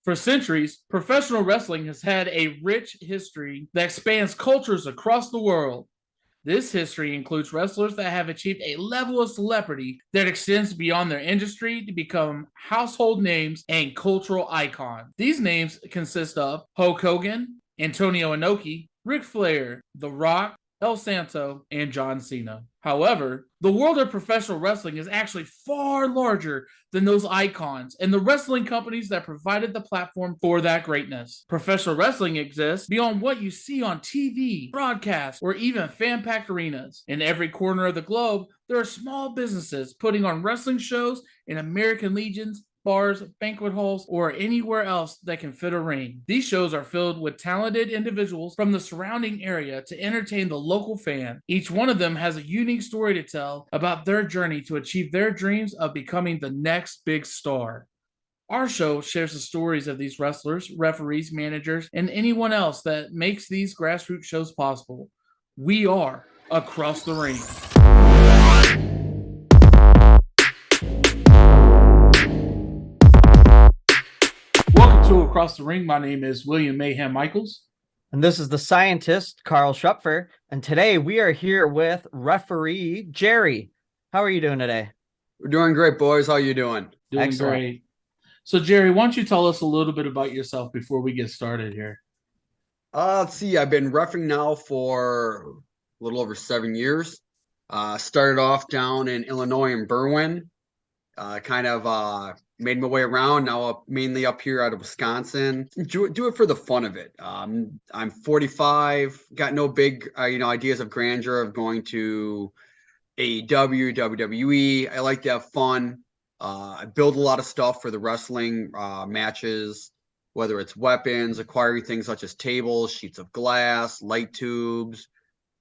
For centuries, professional wrestling has had a rich history that spans cultures across the world. This history includes wrestlers that have achieved a level of celebrity that extends beyond their industry to become household names and cultural icons. These names consist of Hulk Hogan, Antonio Inoki, Ric Flair, The Rock, El Santo, and John Cena. However, the world of professional wrestling is actually far larger than those icons and the wrestling companies that provided the platform for that greatness. Professional wrestling exists beyond what you see on TV, broadcasts, or even fan-packed arenas. In every corner of the globe, there are small businesses putting on wrestling shows in American legions, bars, banquet halls, or anywhere else that can fit a ring. These shows are filled with talented individuals from the surrounding area to entertain the local fan. Each one of them has a unique story to tell about their journey to achieve their dreams of becoming the next big star. Our show shares the stories of these wrestlers, referees, managers, and anyone else that makes these grassroots shows possible. We are Across the Ring. Welcome to Across the Ring. My name is William Mayhem Michaels. And this is the scientist, Carl Schrupfer. And today we are here with referee Jerry. How are you doing today? We're doing great, boys. How you doing? Doing Excellent. Great. So, Jerry, why don't you tell us a little bit about yourself before we get started here? Let's see. I've been reffing now for a little over 7 years. Started off down in Illinois in Berwyn. Made my way around. Now mainly up here out of Wisconsin. Do it for the fun of it. I'm 45. Got no big ideas of grandeur of going to AEW, WWE. I like to have fun. I build a lot of stuff for the wrestling matches, whether it's weapons, acquiring things such as tables, sheets of glass, light tubes,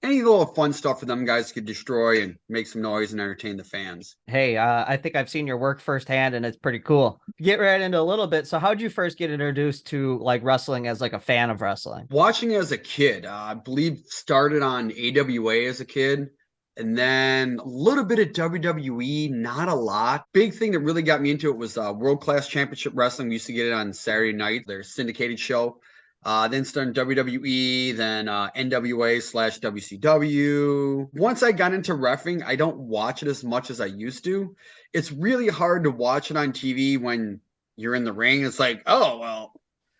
any little fun stuff for them guys could destroy and make some noise and entertain the fans. Hey, I think I've seen your work firsthand and it's pretty cool. Get right into a little bit. So how'd you first get introduced to like wrestling as like a fan of wrestling? Watching as a kid, I believe started on AWA as a kid. And then a little bit of WWE, not a lot. Big thing that really got me into it was World Class Championship Wrestling. We used to get it on Saturday night, their syndicated show. Then started WWE, then NWA/WCW. Once I got into reffing, I don't watch it as much as I used to. It's really hard to watch it on TV when you're in the ring. It's like, oh, well,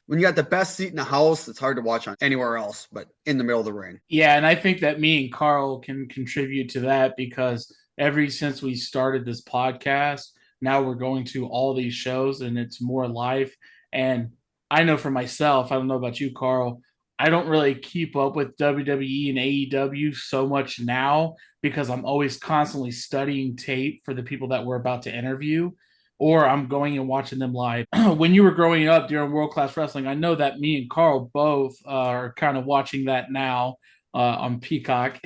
when you got the best seat in the house, it's hard to watch on anywhere else but in the middle of the ring. Yeah, and I think that me and Carl can contribute to that because ever since we started this podcast, now we're going to all these shows and it's more live. And I know for myself, I don't know about you, Carl, I don't really keep up with WWE and AEW so much now because I'm always constantly studying tape for the people that we're about to interview, or I'm going and watching them live. When you were growing up during World Class Wrestling, I know that me and Carl both are kind of watching that now on Peacock.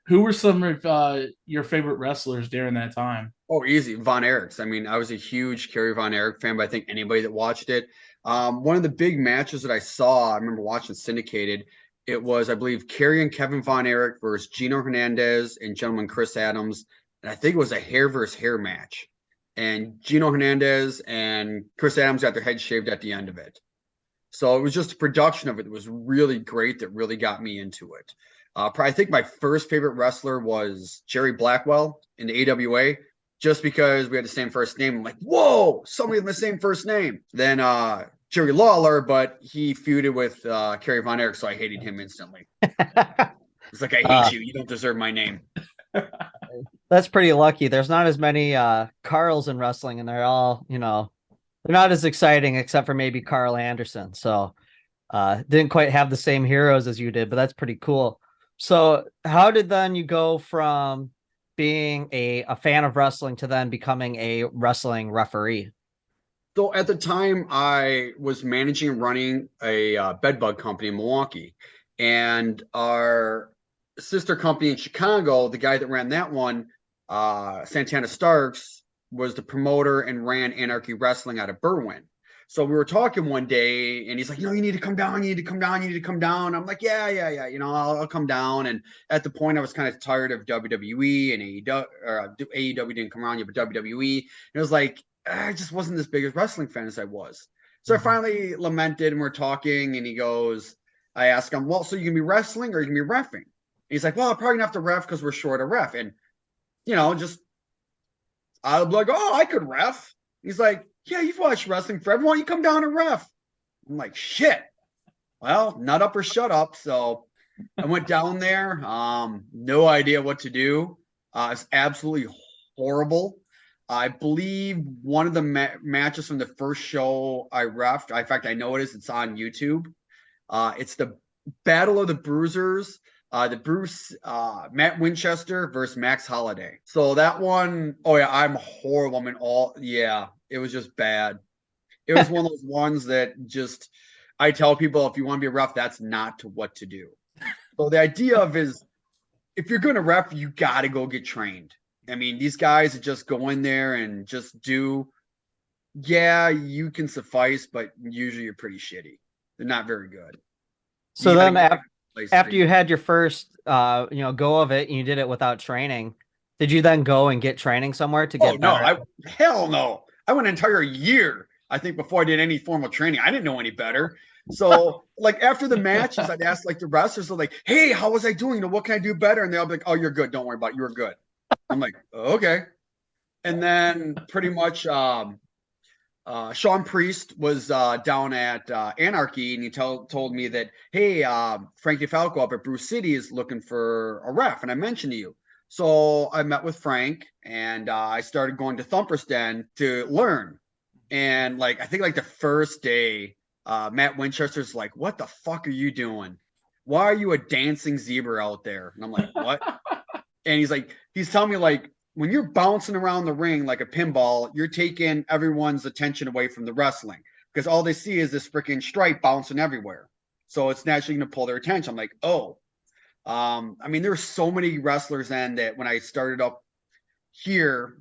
Who were some of your favorite wrestlers during that time? Oh, easy. Von Erichs. I mean, I was a huge Kerry Von Erich fan, but I think anybody that watched it. One of the big matches that I saw, I remember watching syndicated, it was, I believe, Kerry and Kevin Von Erich versus Gino Hernandez and gentleman Chris Adams. And I think it was a hair versus hair match. And Gino Hernandez and Chris Adams got their heads shaved at the end of it. So it was just the production of it that was really great that really got me into it. I think my first favorite wrestler was Jerry Blackwell in the AWA, just because we had the same first name. I'm like, whoa, somebody with the same first name. Then Jerry Lawler, but he feuded with Kerry Von Erich, so I hated him instantly. It's like, I hate you. You don't deserve my name. That's pretty lucky. There's not as many Carls in wrestling, and they're all, they're not as exciting except for maybe Carl Anderson. So didn't quite have the same heroes as you did, but that's pretty cool. So how did then you go from being a fan of wrestling to then becoming a wrestling referee? So at the time, I was managing and running a bedbug company in Milwaukee, and our sister company in Chicago, the guy that ran that one, Santana Starks, was the promoter and ran Anarchy Wrestling out of Berwyn. So we were talking one day and he's like, you need to come down. You need to come down. You need to come down. I'm like, yeah. I'll come down. And at the point I was kind of tired of WWE and AEW, or AEW didn't come around yet, but WWE. And it was like, I just wasn't as big a wrestling fan as I was. So I finally lamented, and we're talking, and he goes, I ask him, well, so you can be wrestling or you can be reffing? And he's like, well, I'm probably gonna have to ref because we're short of ref. And, just I'll be like, oh, I could ref. He's like, yeah, you've watched wrestling forever. Why don't you come down and ref? I'm like, shit. Well, nut up or shut up. So I went down there. No idea what to do. It's absolutely horrible. I believe one of the matches from the first show I refed. In fact, I know it is. It's on YouTube. It's the Battle of the Bruisers. Matt Winchester versus Max Holiday. So that one, oh yeah, I'm horrible. It was just bad. It was one of those ones that just, I tell people, if you want to be a ref, that's not what to do. So the idea of is, if you're going to ref, you got to go get trained. I mean, these guys just go in there and just do, yeah, you can suffice, but usually you're pretty shitty. They're not very good. So then after you had your first, go of it, and you did it without training, did you then go and get training somewhere to get better? Hell no. I went an entire year, I think, before I did any formal training. I didn't know any better. So like after the matches, I'd ask like the wrestlers, like, hey, how was I doing? What can I do better? And they'll be like, oh, you're good. Don't worry about it. You're good. I'm like, okay. And then pretty much Sean Priest was down at Anarchy, and he told me that, hey, Frank DeFalco up at Brew City is looking for a ref, and I mentioned to you. So I met with Frank, and I started going to Thumper's Den to learn. And I think the first day, Matt Winchester's like, what the fuck are you doing? Why are you a dancing zebra out there? And I'm like, what? And he's telling me when you're bouncing around the ring like a pinball, you're taking everyone's attention away from the wrestling because all they see is this freaking stripe bouncing everywhere. So it's naturally going to pull their attention. I'm like, oh, there were so many wrestlers then that when I started up here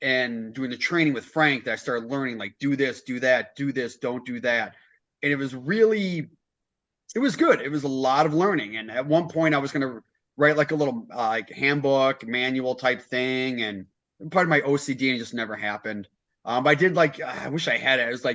and doing the training with Frank, that I started learning, do this, do that, do this, don't do that. And it was good. It was a lot of learning. And at one point I was going to write a little handbook manual type thing, and part of my OCD, and it just never happened. But I did I wish I had it. It was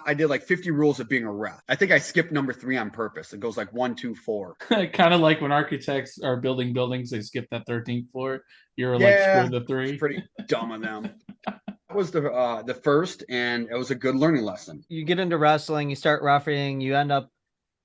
I did 50 rules of being a ref. I think I skipped number 3 on purpose. It goes 1, 2, 4. Kind of like when architects are building buildings, they skip that 13th floor. You're screw the 3. It's pretty dumb of them. That was the first, and it was a good learning lesson. You get into wrestling, you start roughing, you end up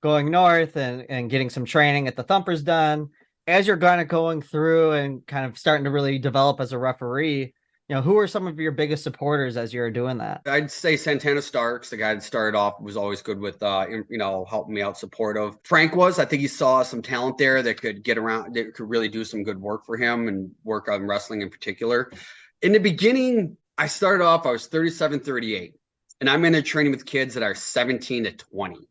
going north and getting some training at the Thumper's Den. As you're kind of going through and kind of starting to really develop as a referee, who are some of your biggest supporters as you're doing that? I'd say Santana Starks, the guy that started off, was always good with, helping me out, supportive. Frank I think he saw some talent there that could get around, that could really do some good work for him and work on wrestling in particular. In the beginning, I started off, I was 37, 38, and I'm in there training with kids that are 17 to 20.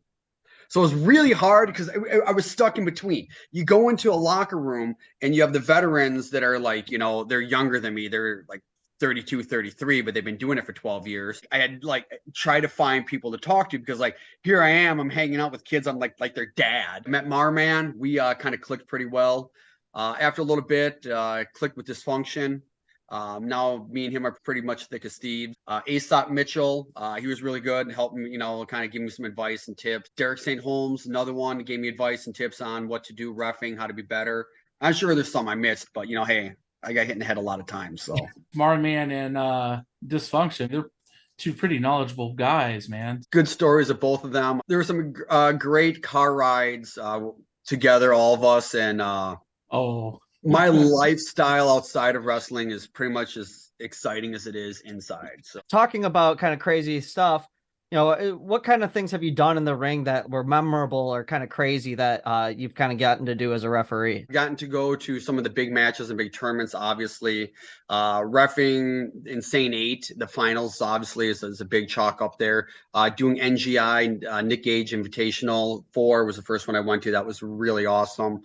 So it was really hard because I was stuck in between. You go into a locker room and you have the veterans that are they're younger than me. They're 32, 33, but they've been doing it for 12 years. I had try to find people to talk to because here I am, I'm hanging out with kids. I'm like their dad. I met Marman. We kind of clicked pretty well. After a little bit, clicked with Dysfunction. Now me and him are pretty much thick as thieves. Aesop Mitchell, he was really good and helped me, kind of give me some advice and tips. Derek St. Holmes, another one, gave me advice and tips on what to do, reffing, how to be better. I'm sure there's some I missed, but hey, I got hit in the head a lot of times. So Marman and Dysfunction, they're 2 pretty knowledgeable guys, man. Good stories of both of them. There were some great car rides together, all of us, and my lifestyle outside of wrestling is pretty much as exciting as it is inside. So talking about kind of crazy stuff, what kind of things have you done in the ring that were memorable or kind of crazy that you've kind of gotten to do as a referee? Gotten to go to some of the big matches and big tournaments, obviously. Reffing Insane 8, the finals, obviously, is a big chalk up there. Doing NGI, Nick Gage Invitational 4 was the first one I went to. That was really awesome.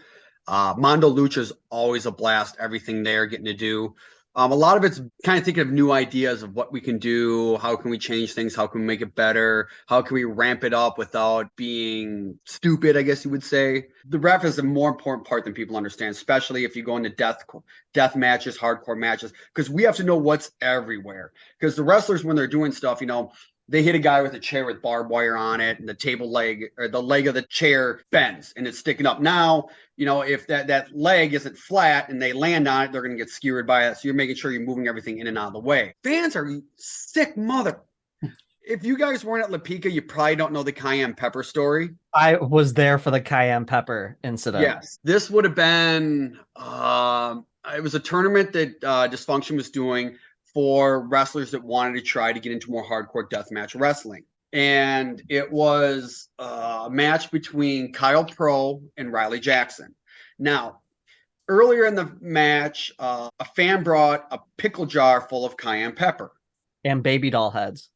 Mondo Lucha is always a blast. Everything there, getting to do. A lot of it's kind of thinking of new ideas of what we can do. How can we change things? How can we make it better? How can we ramp it up without being stupid, I guess you would say. The ref is a more important part than people understand, especially if you go into death matches, hardcore matches, because we have to know what's everywhere. Because the wrestlers, when they're doing stuff, They hit a guy with a chair with barbed wire on it, and the table leg or the leg of the chair bends and it's sticking up. Now, if that leg isn't flat and they land on it, they're going to get skewered by it. So you're making sure you're moving everything in and out of the way. Fans are sick mother. If you guys weren't at Lapika, you probably don't know the cayenne pepper story. I was there for the cayenne pepper incident. Yes, this would have been. It was a tournament that Dysfunction was doing for wrestlers that wanted to try to get into more hardcore deathmatch wrestling. And it was a match between Kyle Pro and Riley Jackson. Now, earlier in the match, a fan brought a pickle jar full of cayenne pepper. And baby doll heads.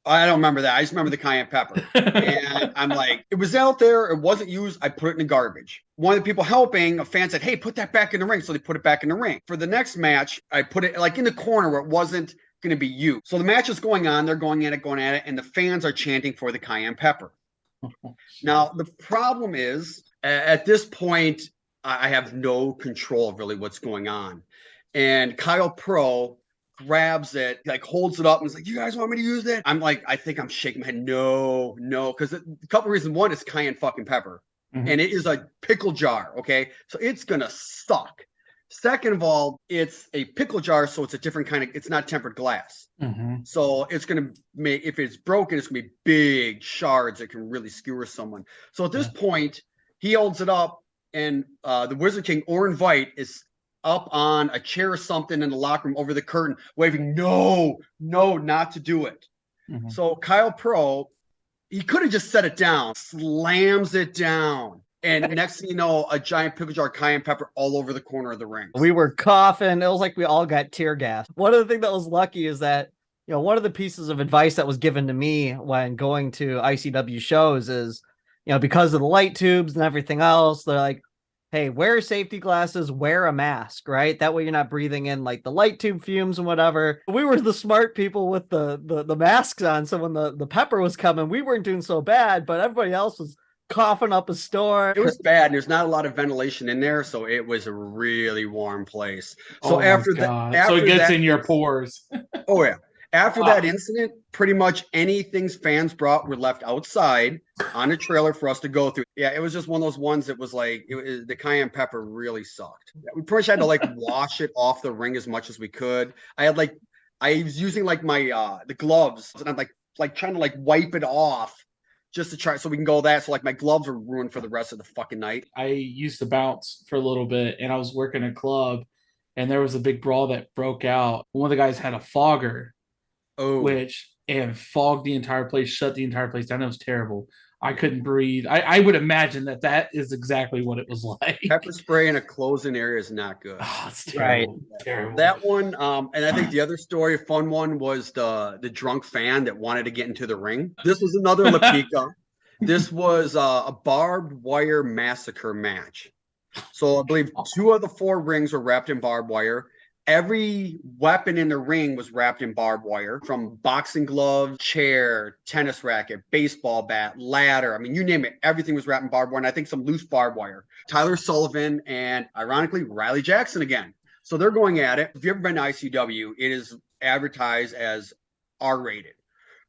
I don't remember that. I just remember the cayenne pepper. And I'm like, it was out there. It wasn't used. I put it in the garbage. One of the people helping, a fan said, hey, put that back in the ring. So they put it back in the ring. For the next match, I put it like in the corner where it wasn't going to be used. So the match is going on. They're going at it, and the fans are chanting for the cayenne pepper. Now, the problem is, at this point, I have no control of really what's going on. And Kyle Pro grabs it, like holds it up and is like, you guys want me to use that? I'm like, I think I'm shaking my head. No, because a couple of reasons. One is cayenne fucking pepper. Mm-hmm. And it is a pickle jar. Okay. So it's gonna suck. Second of all, it's a pickle jar, so it's a different kind of, it's not tempered glass. Mm-hmm. So it's gonna make, if it's broken, it's gonna be big shards that can really skewer someone. So at this point, he holds it up, and the Wizard King or Invite is up on a chair or something in the locker room over the curtain, waving, no, not to do it. Mm-hmm. So Kyle Pro, he could have just set it down, slams it down. And next thing you know, a giant pickle jar of cayenne pepper all over the corner of the ring. We were coughing. It was like we all got tear gas. One of the things that was lucky is that, one of the pieces of advice that was given to me when going to ICW shows is, because of the light tubes and everything else, they're like, hey, wear safety glasses, wear a mask, right? That way you're not breathing in like the light tube fumes and whatever. We were the smart people with the masks on. So when the pepper was coming, we weren't doing so bad, but everybody else was coughing up a storm. It was bad. And there's not a lot of ventilation in there. So it was a really warm place. So after that, so it gets in your pores. Oh yeah. After that incident, pretty much anything fans brought were left outside on a trailer for us to go through. Yeah, it was just one of those ones that was like, the cayenne pepper really sucked. We pretty much had to like wash it off the ring as much as we could. I was using like my the gloves, and I'm like trying to like wipe it off just to try so we can go that. So like my gloves were ruined for the rest of the fucking night. I used to bounce for a little bit, and I was working a club, and there was a big brawl that broke out. One of the guys had a fogger. And fogged the entire place, shut the entire place down. It was terrible. I couldn't breathe. I would imagine that is exactly what it was like. Pepper spray in a closed-in area is not good. Oh, it's terrible. Right. Terrible. That one, and I think the other story, fun one, was the drunk fan that wanted to get into the ring. This was another Lapika. This was a barbed wire massacre match. So I believe 2 of the 4 rings were wrapped in barbed wire. Every weapon in the ring was wrapped in barbed wire, from boxing glove, chair, tennis racket, baseball bat, ladder. I mean, you name it. Everything was wrapped in barbed wire, and I think some loose barbed wire. Tyler Sullivan and, ironically, Riley Jackson again. So they're going at it. If you've ever been to ICW, it is advertised as R-rated.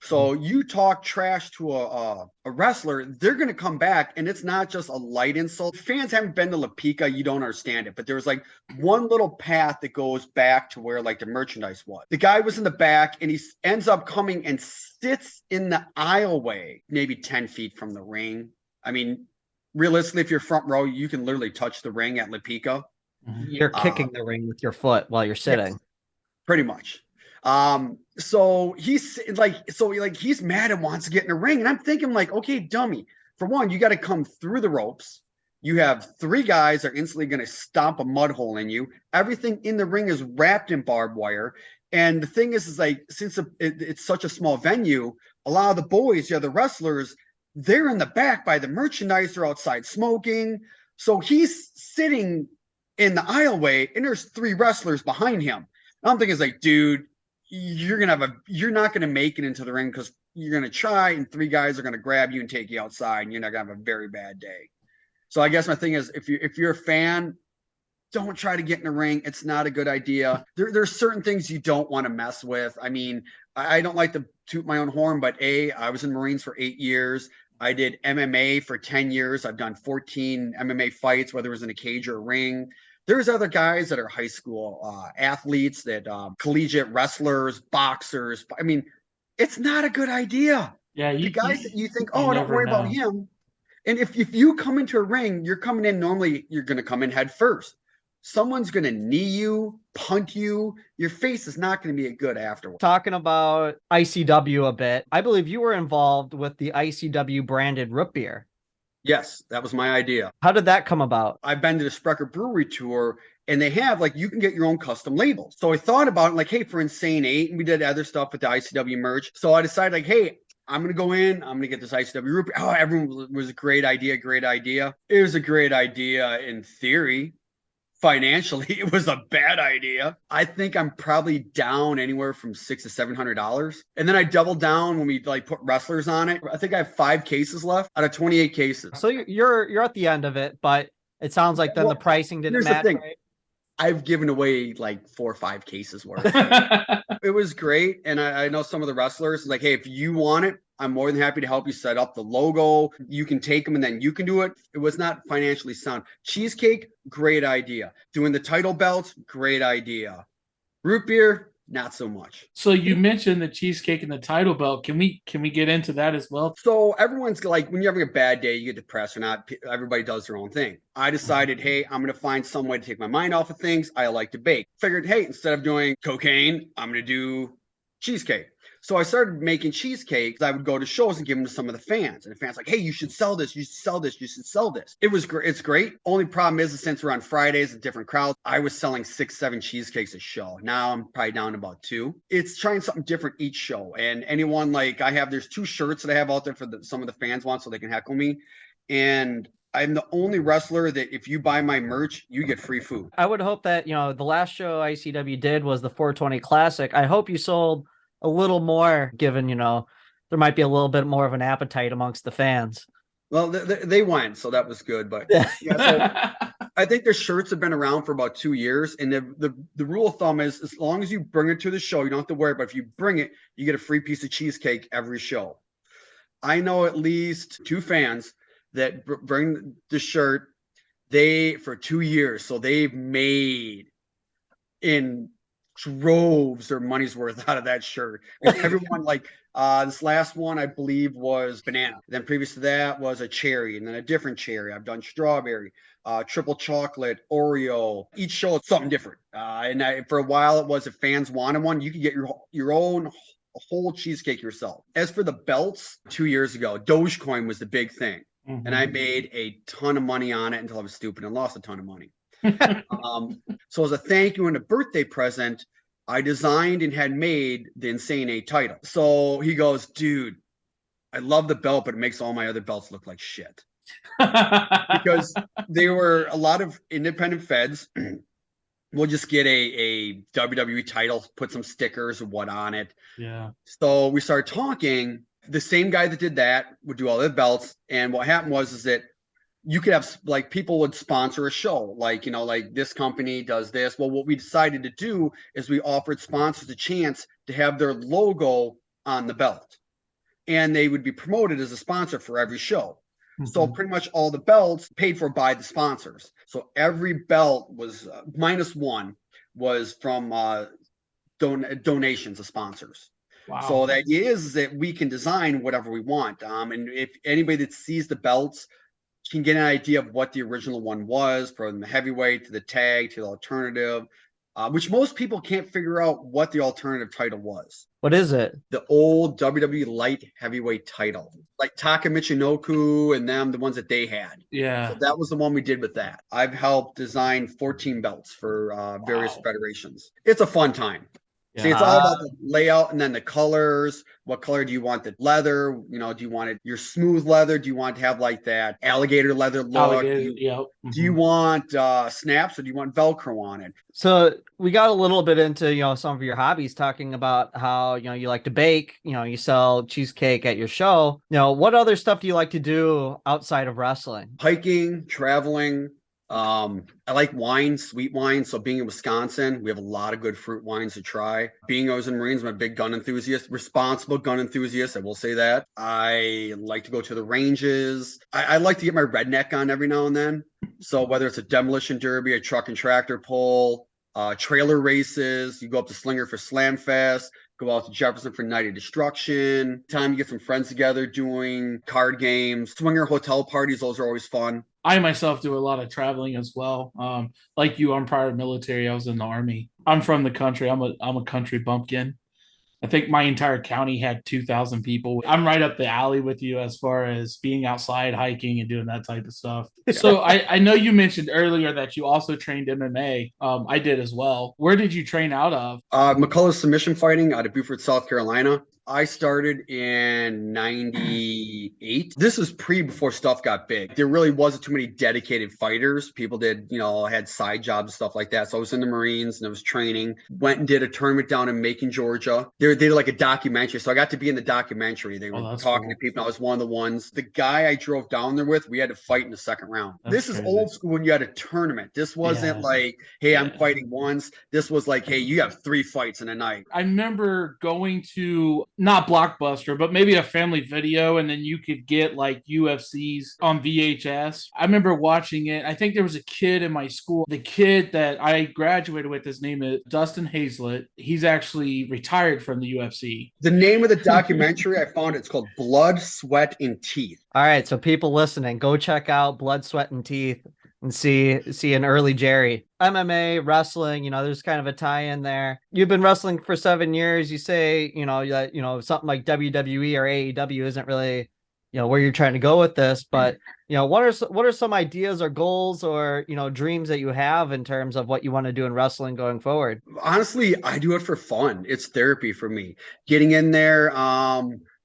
So you talk trash to a wrestler, they're going to come back, and it's not just a light insult. Fans haven't been to Lapika, you don't understand it. But there was like one little path that goes back to where like the merchandise was. The guy was in the back, and he ends up coming and sits in the aisleway, maybe 10 feet from the ring. I mean, realistically, if you're front row, you can literally touch the ring at Lapika. You're kicking the ring with your foot while you're sitting. Yes, pretty much. So he's he's mad and wants to get in the ring. And I'm thinking like, okay, dummy, for one, you got to come through the ropes. You have 3 guys that are instantly going to stomp a mud hole in you. Everything in the ring is wrapped in barbed wire. And the thing is like, since it's such a small venue, a lot of the boys, the wrestlers, they're in the back by the merchandise. They're outside smoking. So he's sitting in the aisleway, and there's 3 wrestlers behind him. And I'm thinking, it's like, dude, you're not going to make it into the ring, because you're going to try, and 3 guys are going to grab you and take you outside, and you're not going to have a very bad day. So I guess my thing is, if you're a fan, don't try to get in the ring. It's not a good idea. There's certain things you don't want to mess with. I mean, I don't like to toot my own horn, but I was in Marines for 8 years. I did MMA for 10 years. I've done 14 MMA fights, whether it was in a cage or a ring. There's other guys that are high school athletes, that collegiate wrestlers, boxers. I mean, it's not a good idea. Yeah, the guys that you think, you oh, don't never worry about know. him. And if you come into a ring, you're coming in, normally you're going to come in head first. Someone's going to knee you, punt you. Your face is not going to be good afterwards. Talking about ICW a bit, I believe you were involved with the ICW branded root beer. Yes, that was my idea. How did that come about? I've been to the Sprecher Brewery tour, and they have, like, you can get your own custom labels. So I thought about it, like, hey, for Insane 8, and we did other stuff with the ICW merch. So I decided, like, hey, I'm going to go in, I'm going to get this ICW root beer. Oh, everyone was a great idea, great idea. It was a great idea in theory. Financially, it was a bad idea. I think I'm probably down anywhere from $600 to $700. And then I doubled down when we like put wrestlers on it. I think I have 5 cases left out of 28 cases. So you're at the end of it, but it sounds like then the pricing didn't match. Right? I've given away like 4 or 5 cases worth. It was great. And I know some of the wrestlers, like, hey, if you want it, I'm more than happy to help you set up the logo. You can take them and then you can do it. It was not financially sound. Cheesecake, great idea. Doing the title belts, great idea. Root beer, not so much. So you mentioned the cheesecake and the title belt. Can we get into that as well? So everyone's like, when you're having a bad day, you get depressed or not, everybody does their own thing. I decided, hey, I'm going to find some way to take my mind off of things. I like to bake. Figured, hey, instead of doing cocaine, I'm going to do cheesecake. So I started making cheesecakes. I would go to shows and give them to some of the fans. And the fans like, hey, you should sell this. You should sell this. You should sell this. It was great. It's great. Only problem is since we're on Fridays at different crowds, I was selling 6, 7 cheesecakes a show. Now I'm probably down to about 2. It's trying something different each show. And anyone, like, there's 2 shirts that I have out there for some of the fans want so they can heckle me. And I'm the only wrestler that if you buy my merch, you get free food. I would hope that, the last show ICW did was the 420 Classic. I hope you sold a little more, given, there might be a little bit more of an appetite amongst the fans. Well, they went, so that was good. But yeah, so I think their shirts have been around for about 2 years. And the rule of thumb is, as long as you bring it to the show, you don't have to worry. But if you bring it, you get a free piece of cheesecake every show. I know at least 2 fans that bring the shirt, for 2 years. So they've made in droves their money's worth out of that shirt. Everyone, like, this last one I believe was banana. Then previous to that was a cherry, and then a different cherry. I've done strawberry, triple chocolate, Oreo. Each show it's something different. For a while it was, if fans wanted one, you could get your own whole cheesecake yourself. As for the belts, 2 years ago, Dogecoin was the big thing. Mm-hmm. And I made a ton of money on it until I was stupid and lost a ton of money. So as a thank you and a birthday present, I designed and had made the Insane 8 title. So he goes, dude, I love the belt, but it makes all my other belts look like shit. Because they were a lot of independent feds. We'll just get a WWE title, put some stickers or what on it. Yeah. So we started talking. The same guy that did that would do all the belts. And what happened was that you could have, like, people would sponsor a show, like, like this company does this. Well, what we decided to do is we offered sponsors a chance to have their logo on the belt, and they would be promoted as a sponsor for every show. Mm-hmm. So pretty much all the belts paid for by the sponsors. So every belt was -1 was from donations of sponsors. Wow. So the idea is that we can design whatever we want. And if anybody that sees the belts can get an idea of what the original one was, from the heavyweight to the tag to the alternative, which most people can't figure out what the alternative title was. What is it? The old WWE light heavyweight title, like Taka Michinoku and them, the ones that they had. Yeah. So that was the one we did with that. I've helped design 14 belts for various federations. It's a fun time. Yeah. See, it's all about the layout and then the colors. What color do you want the leather? Do you want it your smooth leather? Do you want to have like that alligator leather look? Do you want snaps, or do you want Velcro on it? So we got a little bit into, some of your hobbies, talking about how, you like to bake, you sell cheesecake at your show. What other stuff do you like to do outside of wrestling? Hiking, traveling. I like wine, sweet wine. So being in Wisconsin, we have a lot of good fruit wines to try. Being I was in Marines, I'm a big gun enthusiast, responsible gun enthusiast. I will say that. I like to go to the ranges. I like to get my redneck on every now and then. So whether it's a demolition derby, a truck and tractor pull, trailer races, you go up to Slinger for Slam Fest, go out to Jefferson for Night of Destruction. Time to get some friends together doing card games, swinger hotel parties. Those are always fun. I myself do a lot of traveling as well. Like you, I'm prior military. I was in the Army. I'm from the country. I'm a country bumpkin. I think my entire county had 2,000 people. I'm right up the alley with you as far as being outside hiking and doing that type of stuff. So I know you mentioned earlier that you also trained MMA. I did as well. Where did you train out of? McCullough's Submission Fighting out of Beaufort, South Carolina. I started in 98. This was before stuff got big. There really wasn't too many dedicated fighters. People did, had side jobs and stuff like that. So I was in the Marines and I was training. Went and did a tournament down in Macon, Georgia. They did like a documentary. So I got to be in the documentary. They were talking to people. I was one of the ones. The guy I drove down there with, we had to fight in the second round. This is old school when you had a tournament. This wasn't like, hey, I'm fighting once. This was like, hey, you have 3 fights in a night. I remember going to not Blockbuster, but maybe a family video, and then you could get like UFCs on VHS. I remember watching it. I think there was a kid in my school. The kid that I graduated with, his name is Dustin Hazlett. He's actually retired from the UFC. The name of the documentary I found, it's called Blood, Sweat, and Teeth. All right, so people listening, go check out Blood, Sweat, and Teeth and see an early Jerry. MMA, wrestling, there's kind of a tie-in there. You've been wrestling for 7 years. You say, that, something like WWE or AEW isn't really, where you're trying to go with this, but, what are some ideas or goals or, dreams that you have in terms of what you want to do in wrestling going forward? Honestly, I do it for fun. It's therapy for me. Getting in there,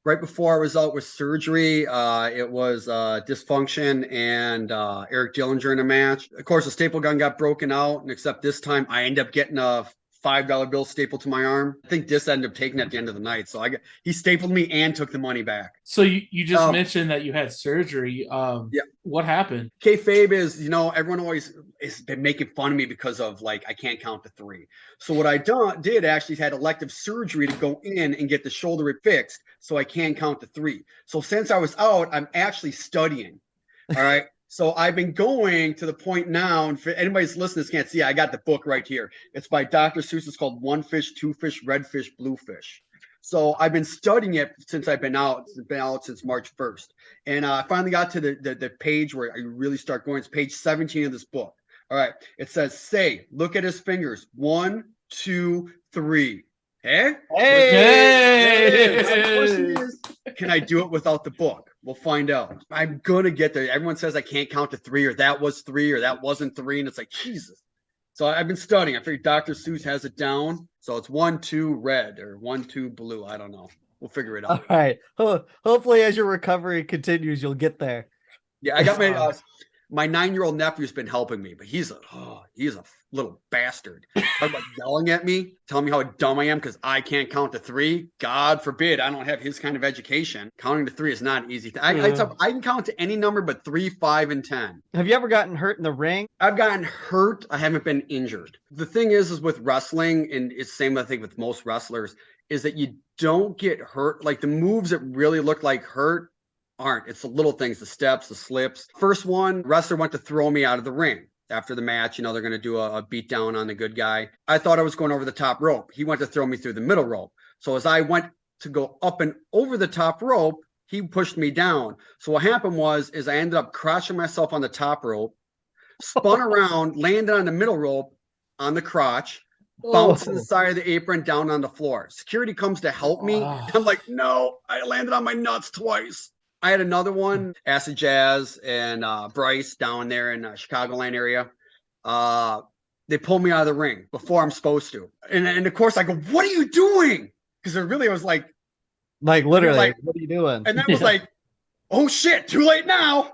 right before I was out with surgery, it was dysfunction and Eric Dillinger in a match. Of course, the staple gun got broken out, and except this time I ended up getting a $5 bill stapled to my arm. I think this ended up taking at the end of the night. So he stapled me and took the money back. So you just mentioned that you had surgery. Yeah. What happened? Kayfabe is, everyone always has been making fun of me because of like, I can't count to 3. So what I did actually had elective surgery to go in and get the shoulder fixed so I can count to 3. So since I was out, I'm actually studying. All right. So I've been going to the point now, and for anybody's listening can't see, I got the book right here. It's by Dr. Seuss. It's called One Fish, Two Fish, Red Fish, Blue Fish. So I've been studying it since I've been out. It's been out since March 1st. And I finally got to the page where I really start going. It's page 17 of this book. All right. It says, say, look at his fingers. 1, 2, 3. Hey. Can I do it without the book? We'll find out. I'm going to get there. Everyone says I can't count to 3 or that was 3 or that wasn't 3. And it's like, Jesus. So I've been studying. I figured Dr. Seuss has it down. So it's 1, 2 red or 1, 2 blue. I don't know. We'll figure it out. All right. Hopefully as your recovery continues, you'll get there. Yeah, I got my 9-year-old nephew's been helping me, but he's a little bastard. Talking about yelling at me, telling me how dumb I am because I can't count to 3. God forbid I don't have his kind of education. Counting to 3 is not easy. I can count to any number but 3, 5, and 10. Have you ever gotten hurt in the ring? I've gotten hurt. I haven't been injured. The thing is with wrestling, and it's the same I think with most wrestlers, is that you don't get hurt. Like the moves that really look like hurt aren't. It's the little things, the steps, the slips. First one, wrestler went to throw me out of the ring. After the match, they're going to do a beat down on the good guy. I thought I was going over the top rope. He went to throw me through the middle rope. So as I went to go up and over the top rope, he pushed me down. So what happened is I ended up crashing myself on the top rope, spun around, landed on the middle rope on the crotch, bounced to the side of the apron down on the floor. Security comes to help me. I'm like, no, I landed on my nuts twice. I had another one, Acid Jazz and Bryce down there in Chicagoland area. They pulled me out of the ring before I'm supposed to. And of course I go, what are you doing? Because it really was like literally, like, what are you doing? And then it was like, oh shit, too late now.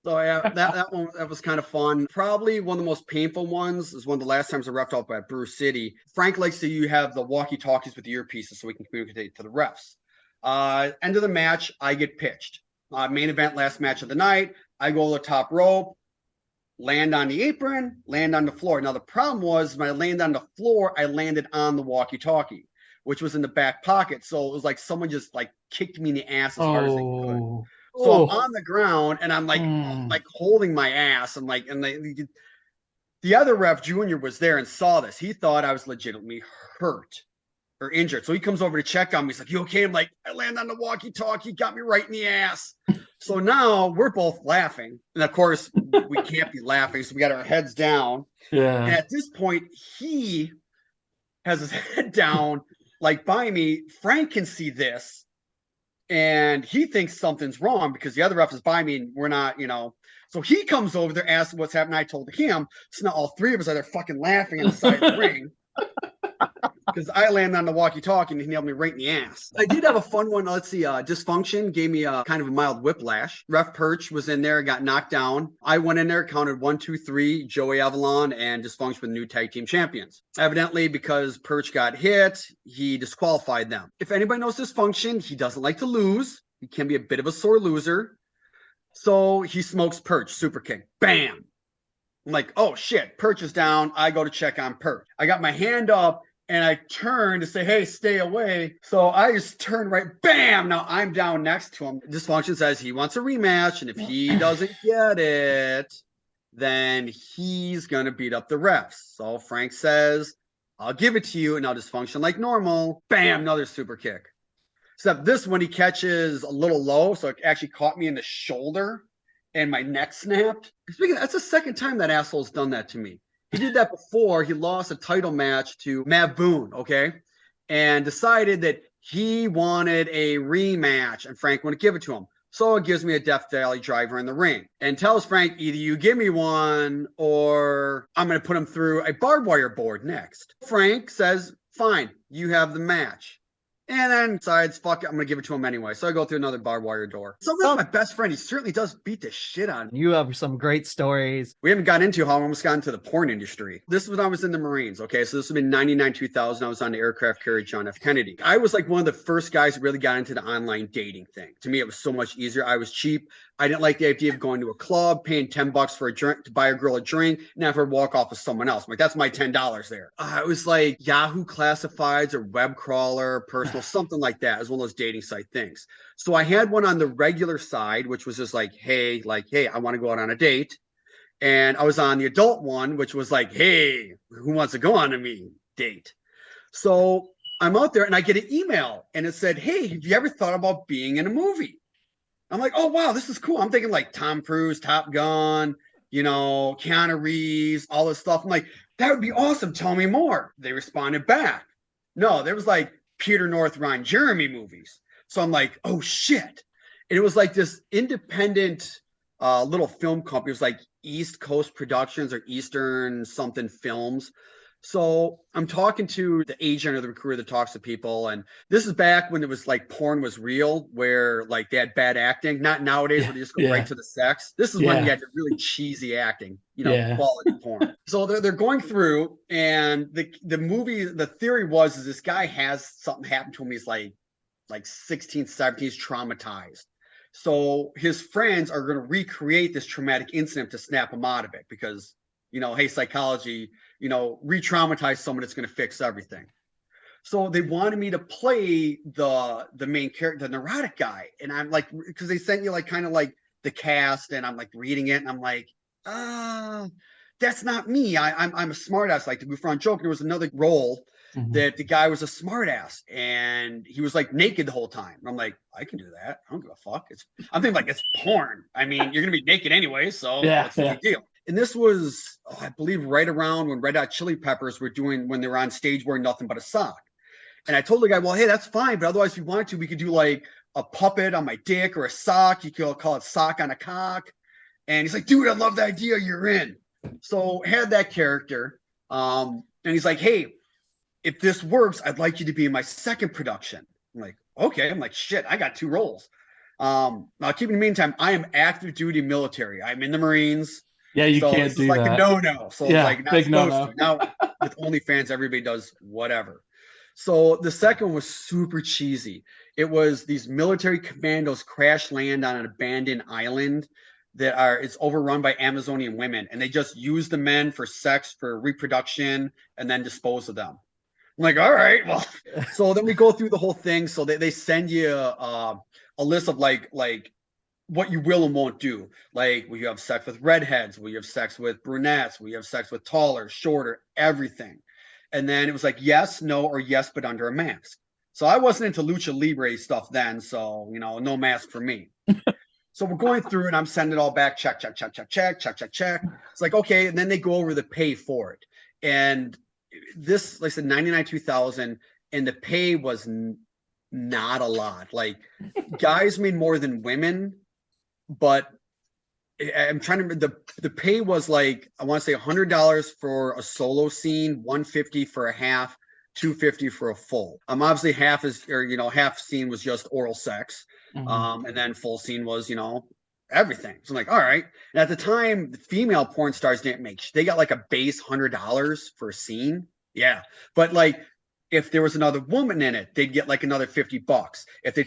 So yeah, that one, that was kind of fun. Probably one of the most painful ones is one of the last times I refed out at Brew City. Frank likes to have the walkie-talkies with the earpieces so we can communicate to the refs. End of the match, I get pitched. Main event, last match of the night. I go to the top rope, land on the apron, land on the floor. Now, the problem was when I landed on the floor, I landed on the walkie-talkie, which was in the back pocket. So it was like someone just like kicked me in the ass as hard as they could. So I'm on the ground and I'm like holding my ass. And like, and the other ref, Junior, was there and saw this. He thought I was legitimately hurt or injured. So he comes over to check on me. He's like, "You okay?" I'm like, "I land on the walkie-talkie, got me right in the ass." So now we're both laughing. And of course, we can't be laughing. So we got our heads down. Yeah. And at this point, he has his head down, like by me. Frank can see this. And he thinks something's wrong because the other ref is by me and we're not, So he comes over there, asking what's happening. I told him. So now all three of us are there fucking laughing on the side of the ring. Because I landed on the walkie-talkie and he nailed me right in the ass. I did have a fun one. Let's see. Dysfunction gave me a kind of a mild whiplash. Ref Perch was in there, got knocked down. I went in there, counted 1, 2, 3, Joey Avalon and Dysfunction with new tag team champions. Evidently, because Perch got hit, he disqualified them. If anybody knows Dysfunction, he doesn't like to lose. He can be a bit of a sore loser. So he smokes Perch, super kick, bam. I'm like, oh shit, Perch is down. I go to check on Perch. I got my hand up. And I turn to say, "Hey, stay away." So I just turn right, bam. Now I'm down next to him. Dysfunction says he wants a rematch. And if he doesn't get it, then he's going to beat up the refs. So Frank says, "I'll give it to you." And now Dysfunction, like normal, bam, another super kick. Except this one, he catches a little low. So it actually caught me in the shoulder and my neck snapped. Speaking of, that's the second time that asshole's done that to me. He did that before. He lost a title match to Matt Boone, okay? And decided that he wanted a rematch, and Frank wouldn't give it to him. So it gives me a Death Valley driver in the ring and tells Frank, either you give me one or I'm going to put him through a barbed wire board next. Frank says, "Fine, you have the match." And then decides, fuck it, I'm going to give it to him anyway. So I go through another barbed wire door. So that's my best friend. He certainly does beat the shit on me. You have some great stories. We haven't gotten into how I almost got into the porn industry. This is when I was in the Marines, okay? So this would have been 99, 2000. I was on the aircraft carrier John F. Kennedy. I was like one of the first guys who really got into the online dating thing. To me, it was so much easier. I was cheap. I didn't like the idea of going to a club, paying $10 for a drink to buy a girl a drink, and have her walk off with someone else. I'm like, that's my $10 there. It was like Yahoo Classifieds or Web Crawler, Personal, something like that. It was one of those dating site things. So I had one on the regular side, which was just like, hey, I want to go out on a date. And I was on the adult one, which was like, hey, who wants to go on a date? So I'm out there and I get an email and it said, hey, have you ever thought about being in a movie? I'm like, oh, wow, this is cool. I'm thinking like Tom Cruise, Top Gun, Keanu Reeves, all this stuff. I'm like, that would be awesome. Tell me more. They responded back. No, there was like Peter North, Ron Jeremy movies. So I'm like, oh, shit. And it was like this independent little film company. It was like East Coast Productions or Eastern something films. So I'm talking to the agent or the recruiter that talks to people. And this is back when it was like porn was real, where like they had bad acting, not nowadays where they just go right to the sex. This is when you had the really cheesy acting, quality porn. So they're going through, and the movie, the theory is this guy has something happen to him. He's like 16, 17, he's traumatized. So his friends are going to recreate this traumatic incident to snap him out of it because, hey, psychology, re-traumatize someone that's going to fix everything. So they wanted me to play the main character, the neurotic guy. And I'm like, because they sent you like kind of like the cast, and I'm like reading it, and I'm like, that's not me. I'm a smartass, like the goof around joke. There was another role that the guy was a smartass, and he was like naked the whole time. And I'm like, I can do that. I don't give a fuck. I'm thinking like it's porn. I mean, you're gonna be naked anyway, so what's the big deal? And this was, I believe, right around when Red Hot Chili Peppers were when they were on stage wearing nothing but a sock. And I told the guy, well, hey, that's fine, but otherwise, if you wanted to, we could do like a puppet on my dick or a sock. You could call it sock on a cock. And he's like, dude, I love the idea. You're in. So had that character. And he's like, hey, if this works, I'd like you to be in my second production. I'm like, okay. I'm like, shit, I got 2 roles. Now, keep in the meantime, I am active duty military. I'm in the Marines. Yeah, you can't do like that. A no-no. So like not big supposed no-no. to. Now with OnlyFans, everybody does whatever. So the second one was super cheesy. It was these military commandos crash land on an abandoned island it's overrun by Amazonian women, and they just use the men for sex, for reproduction, and then dispose of them. I'm like, all right, well, so then we go through the whole thing. So they send you a list of like what you will and won't do. Like, will you have sex with redheads? Will you have sex with brunettes? Will you have sex with taller, shorter, everything? And then it was like yes, no, or yes, but under a mask. So I wasn't into lucha libre stuff then, so no mask for me. So we're going through and I'm sending it all back, check. It's like, okay, and then they go over the pay for it. And this, like I said, 99 2000, and the pay was not a lot. Like, guys made more than women, but I'm trying to the pay was like, I want to say $100 for a solo scene, $150 for a half, $250 for a full. Obviously half scene was just oral sex. Mm-hmm. And then full scene was, everything. So I'm like, all right. And at the time, the female porn stars they got like a base $100 for a scene. Yeah. But like, if there was another woman in it, they'd get like another $50. If they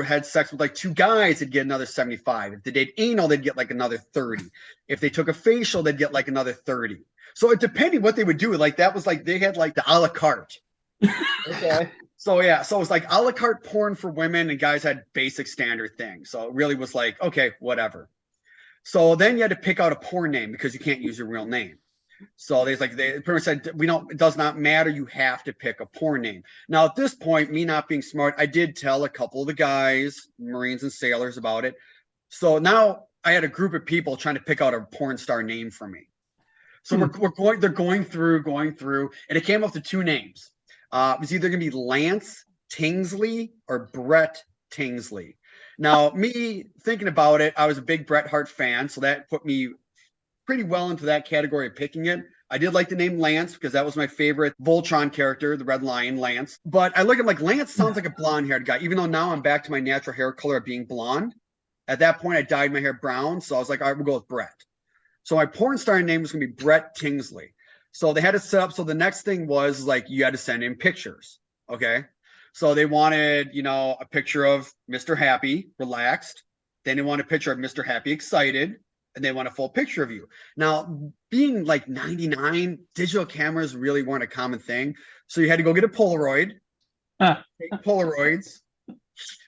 had sex with like two guys, they'd get another 75. If they did anal, they'd get like another 30. If they took a facial, they'd get like another 30. So it depended what they would do. Like, that was like, they had like the a la carte. Okay. So yeah, so it was like a la carte porn for women, and guys had basic standard things. So it really was like, okay, whatever. So then you had to pick out a porn name because you can't use your real name. So they pretty much said, it does not matter. You have to pick a porn name. Now, at this point, me not being smart, I did tell a couple of the guys, Marines and sailors, about it. So now I had a group of people trying to pick out a porn star name for me. So they're going through, and it came up to two names. It was either going to be Lance Tingsley or Brett Tingsley. Now, me thinking about it, I was a big Bret Hart fan, so that put me pretty well into that category of picking it. I did like the name Lance because that was my favorite Voltron character, the Red Lion, Lance. But I look at him like, Lance sounds like a blonde-haired guy, even though now I'm back to my natural hair color of being blonde. At that point, I dyed my hair brown, so I was like, all right, we'll go with Brett. So my porn star name was going to be Brett Tingsley. So they had it set up. So the next thing was like, you had to send in pictures. Okay. So they wanted, a picture of Mr. Happy, relaxed. Then they wanted a picture of Mr. Happy, excited. And they want a full picture of you. Now, being like 99, digital cameras really weren't a common thing. So you had to go get a Polaroid, take Polaroids,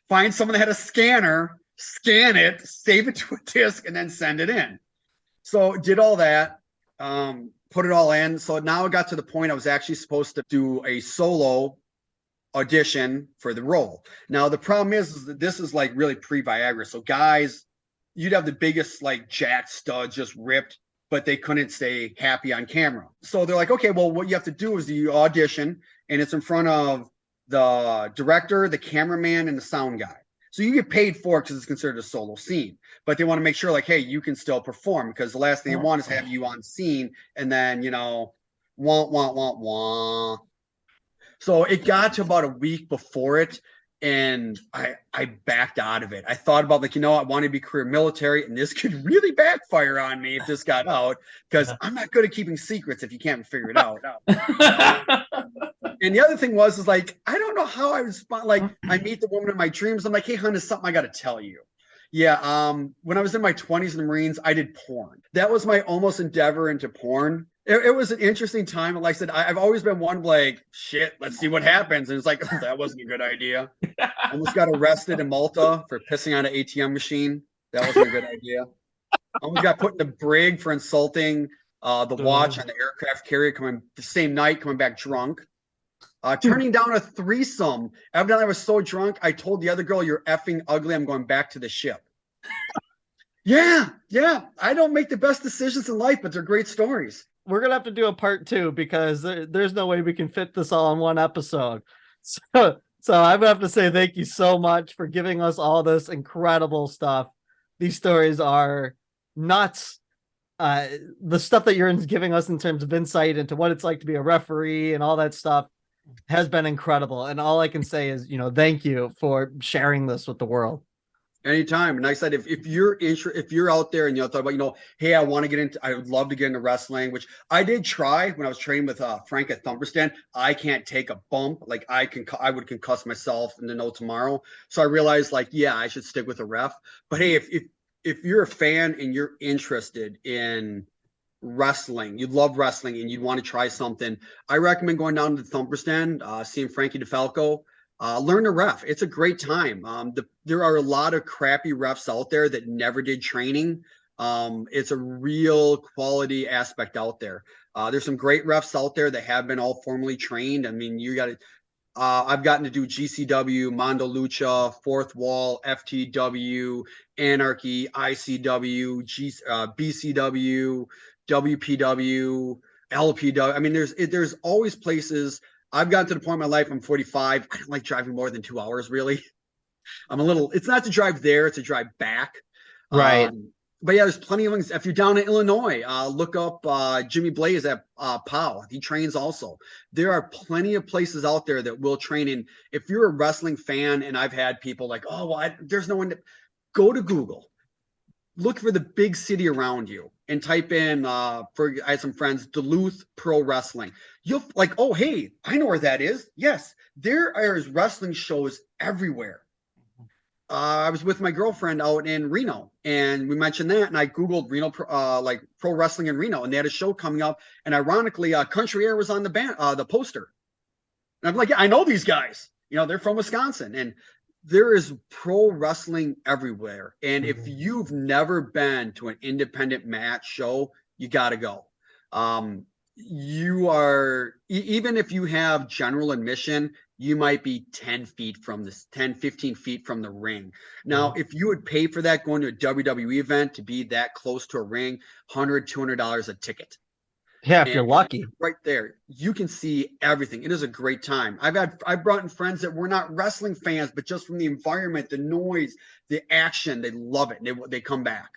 find someone that had a scanner, scan it, save it to a disk, and then send it in. So did all that, put it all in. So now it got to the point I was actually supposed to do a solo audition for the role. Now, the problem is that this is like really pre-Viagra. So guys, you'd have the biggest like jack studs just ripped, but they couldn't stay happy on camera. So they're like, okay, well, what you have to do is you audition, and it's in front of the director, the cameraman, and the sound guy. So you get paid for it because it's considered a solo scene, but they want to make sure like, hey, you can still perform, because the last thing they want is have you on scene and then, wah. So it got to about a week before it, and I backed out of it. I thought about like, I want to be career military, and this could really backfire on me if this got out, because I'm not good at keeping secrets if you can't figure it out. And the other thing is like, I don't know how I respond. Like, I meet the woman in my dreams. I'm like, hey, hon, there's something I got to tell you. Yeah. When I was in my 20s in the Marines, I did porn. That was my almost endeavor into porn. It was an interesting time. Like I said, I've always been one like, shit, let's see what happens. And it's like, oh, that wasn't a good idea. Almost got arrested in Malta for pissing on an ATM machine. That wasn't a good idea. Almost got put in the brig for insulting the watch on the aircraft carrier the same night, coming back drunk. Turning down a threesome. Evidently, I was so drunk, I told the other girl, you're effing ugly. I'm going back to the ship. Yeah. I don't make the best decisions in life, but they're great stories. We're going to have to do a part 2 because there's no way we can fit this all in one episode. So I'm going to have to say thank you so much for giving us all this incredible stuff. These stories are nuts. The stuff that you're giving us in terms of insight into what it's like to be a referee and all that stuff has been incredible. And all I can say is, thank you for sharing this with the world. Anytime. And like I said, if you're out there and thought about, hey, I would love to get into wrestling, which I did try when I was training with Frank at Thumperstan. I can't take a bump. Like I would concuss myself in the no tomorrow. So I realized like, yeah, I should stick with a ref. But hey, if if you're a fan and you're interested in wrestling, you love wrestling and you'd want to try something, I recommend going down to the Thumper Stand, seeing Frankie DeFalco. Learn to ref. It's a great time. There are a lot of crappy refs out there that never did training. It's a real quality aspect out there. There's some great refs out there that have been all formally trained. I mean, you got to. I've gotten to do GCW, Mondo Lucha, Fourth Wall, FTW, Anarchy, ICW, BCW, WPW, LPW. I mean, there's always places. I've gotten to the point in my life, I'm 45. I don't like driving more than 2 hours, really. It's not to drive there, it's to drive back. Right. But yeah, there's plenty of things. If you're down in Illinois, look up Jimmy Blaze at POW. He trains also. There are plenty of places out there that will train. And if you're a wrestling fan, and I've had people like, oh, well, there's no one to go to Google. Look for the big city around you and type in, I had some friends, Duluth Pro Wrestling. You'll like, oh, hey, I know where that is. Yes, there are wrestling shows everywhere. I was with my girlfriend out in Reno, and we mentioned that, and I Googled Reno, pro wrestling in Reno, and they had a show coming up, and ironically, Country Air was on the poster. And I'm like, yeah, I know these guys. They're from Wisconsin, and there is pro wrestling everywhere. And if you've never been to an independent match show, you got to go. You are, even if you have general admission, you might be 10, 15 feet from the ring. Now, if you would pay for that going to a WWE event to be that close to a ring, $100, $200 a ticket. Yeah, if you're lucky. Right there, you can see everything. It is a great time. I've brought in friends that were not wrestling fans, but just from the environment, the noise, the action, they love it. And they come back.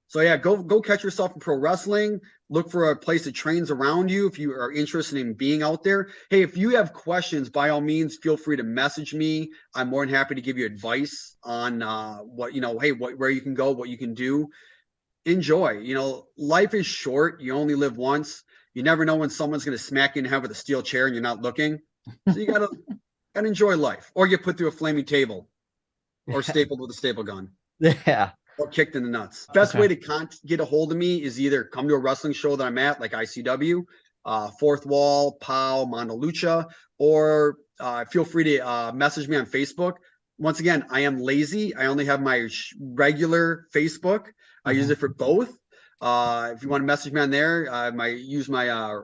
So yeah, go catch yourself in pro wrestling. Look for a place that trains around you if you are interested in being out there. Hey, if you have questions, by all means, feel free to message me. I'm more than happy to give you advice on where you can go, what you can do. Enjoy. Life is short. You only live once. You never know when someone's going to smack you in the head with a steel chair and you're not looking. So you gotta enjoy life, or get put through a flaming table, or stapled with a staple gun. Yeah. Or kicked in the nuts. Best way to get a hold of me is either come to a wrestling show that I'm at, like ICW, Fourth Wall, POW, Mondo Lucha, or feel free to message me on Facebook. Once again, I am lazy. I only have my regular Facebook. I use it for both. If you want to message me on there, I use my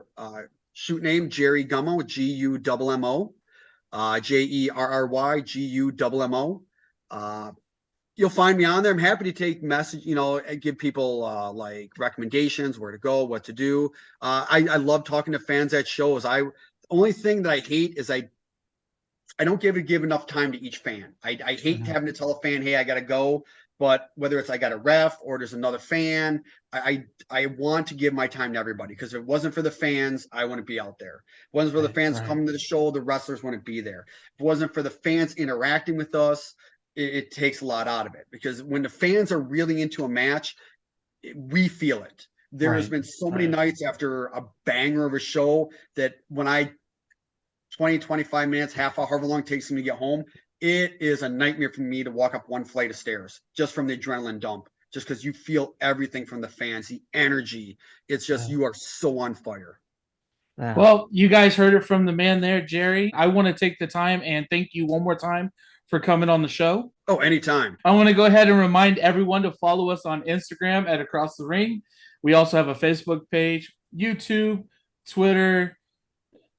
shoot name, Jerry Gummo, Gummo, JerryGummo. You'll find me on there. I'm happy to take message, and give people like recommendations, where to go, what to do. I love talking to fans at shows. The only thing that I hate is I don't give enough time to each fan. I hate having to tell a fan, hey, I got to go. But whether it's I got a ref or there's another fan, I want to give my time to everybody, because if it wasn't for the fans, I wouldn't be out there. If it wasn't for the fans coming to the show, the wrestlers wouldn't be there. If it wasn't for the fans interacting with us, it takes a lot out of it, because when the fans are really into a match, we feel it. There has been so many nights after a banger of a show that when 20, 25 minutes, half hour, however long it takes me to get home, it is a nightmare for me to walk up one flight of stairs just from the adrenaline dump, just because you feel everything from the fans, the energy. It's just, you are so on fire. Well, you guys heard it from the man there, Jerry. I want to take the time and thank you one more time for coming on the show. Oh, anytime. I want to go ahead and remind everyone to follow us on Instagram at Across the Ring. We also have a Facebook page, YouTube, Twitter.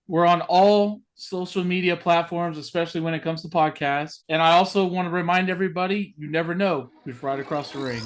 We're on all social media platforms, especially when it comes to podcasts. And I also want to remind everybody, you never know who's right across the ring.